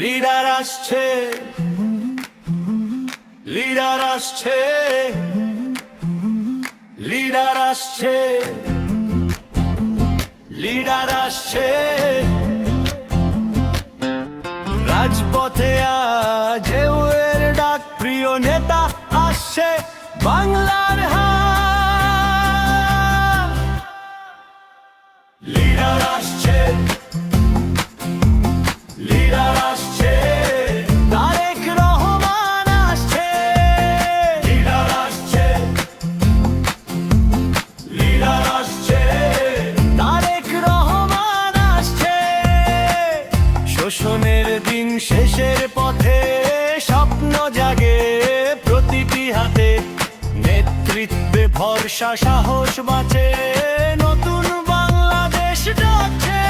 Leader আসছে, leader আসছে, leader আসছে, লিডার আসছে। রাজপথে আজ এর ডাক, প্রিয় নেতা আসছে বাংলার হাল। লিডার আসছে, লিডার আসছে, তারেক রহমান আসছে। লিডার আসছে, লিডার আসছে, তারেক রহমান আসছে। শোষণের দিন শেষের পথে স্বপ্ন জাগে প্রতিটি হাতে, নেতৃত্বে ভরসা সাহস বাঁচে, নতুন বাংলাদেশ ডাকছে।